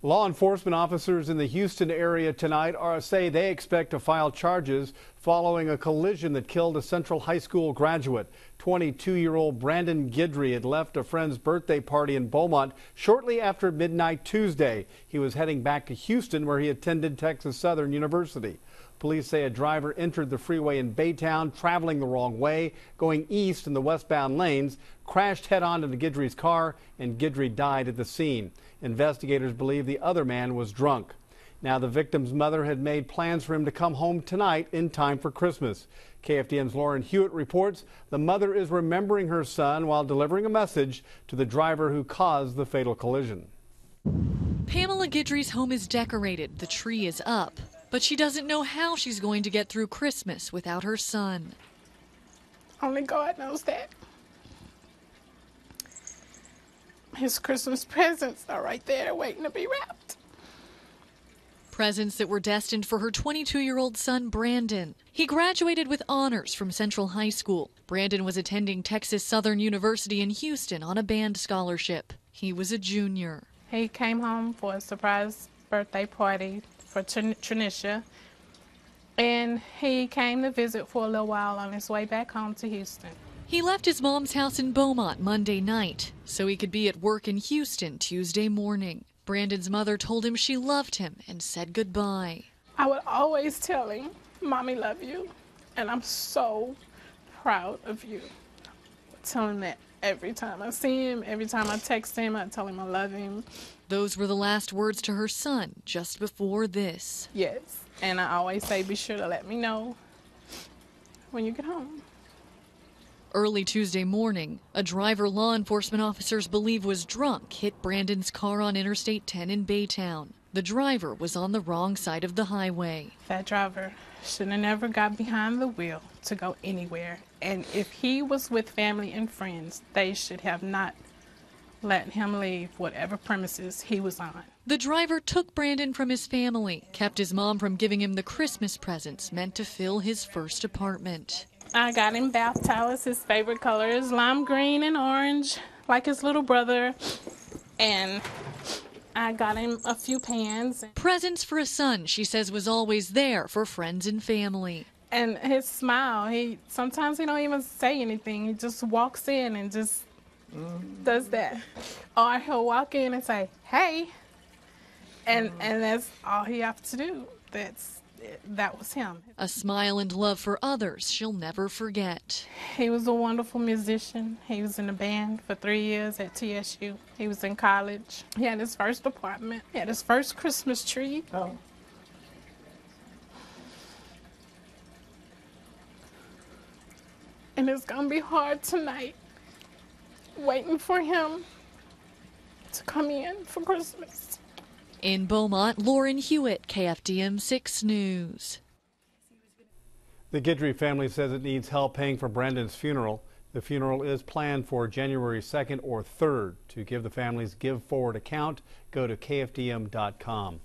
Law enforcement officers in the Houston area tonight say they expect to file charges following a collision that killed a Central High School graduate. 22-year-old Brandon Guidry had left a friend's birthday party in Beaumont shortly after midnight Tuesday. He was heading back to Houston, where he attended Texas Southern University. Police say a driver entered the freeway in Baytown, traveling the wrong way, going east in the westbound lanes, crashed head-on into Guidry's car, and Guidry died at the scene. Investigators believe the other man was drunk. Now, the victim's mother had made plans for him to come home tonight in time for Christmas. KFDM's Huet reports the mother is remembering her son while delivering a message to the driver who caused the fatal collision. Pamela Guidry's home is decorated, the tree is up, but she doesn't know how she's going to get through Christmas without her son. Only God knows that. His Christmas presents are right there waiting to be wrapped. Presents that were destined for her 22-year-old son, Brandon. He graduated with honors from Central High School. Brandon was attending Texas Southern University in Houston on a band scholarship. He was a junior. He came home for a surprise birthday party for Trinisha, and he came to visit for a little while on his way back home to Houston. He left his mom's house in Beaumont Monday night so he could be at work in Houston Tuesday morning. Brandon's mother told him she loved him and said goodbye. I would always tell him, "Mommy, love you, and I'm so proud of you." I tell him that every time I see him, every time I text him, I tell him I love him. Those were the last words to her son just before this. Yes, and I always say, be sure to let me know when you get home. Early Tuesday morning, a driver law enforcement officers believe was drunk hit Brandon's car on Interstate 10 in Baytown. The driver was on the wrong side of the highway. That driver should have never got behind the wheel to go anywhere. And if he was with family and friends, they should have not let him leave whatever premises he was on. The driver took Brandon from his family, kept his mom from giving him the Christmas presents meant to fill his first apartment. I got him bath towels. His favorite color is lime green and orange, like his little brother. And I got him a few pans. Presents for a son, she says, was always there for friends and family. And his smile, sometimes he don't even say anything. He just walks in and just does that. Or he'll walk in and say, "Hey," and that's all he has to do. That was him. A smile and love for others she'll never forget. He was a wonderful musician. He was in a band for 3 years at TSU. He was in college. He had his first apartment. He had his first Christmas tree. Oh. And it's going to be hard tonight, waiting for him to come in for Christmas. In Beaumont, Huet, KFDM 6 News. The Guidry family says it needs help paying for Brandon's funeral. The funeral is planned for January 2nd or 3rd. To give the family's Give Forward account, go to KFDM.com.